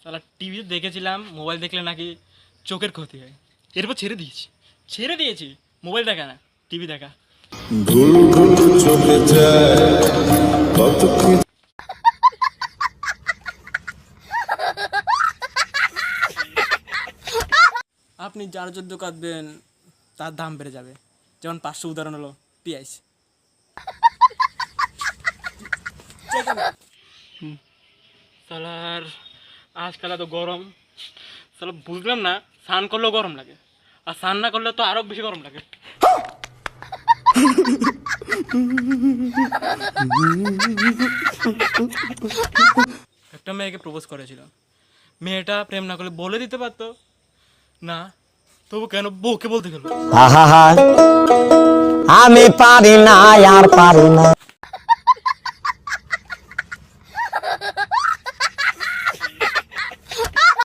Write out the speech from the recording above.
সালা টিভিতে দেখেছিলাম মোবাইল দেখলে নাকি চোখের ক্ষতি হয়, এরপর ছেড়ে দিয়েছি মোবাইল দেখা না টিভি দেখা। ভুল ভুল চলে যায় কত কি। আপনি যার জন্য কাঁদবেন তার দাম বেড়ে যাবে, যেমন 500 উদাহরণ হলো পেঁয়াজ। সালার আজকাল এত গরম, সালা বুঝলাম না স্নান করলেও গরম লাগে, আর স্নান না করলে তো আরো বেশি গরম লাগে। একটা মেয়েকে প্রপোজ করেছিল, মেয়েটা প্রেম না করলে বলে দিতে পারতো না, তবু কেন বউকে বলতে গেল? আমি পারি না আর পারি না।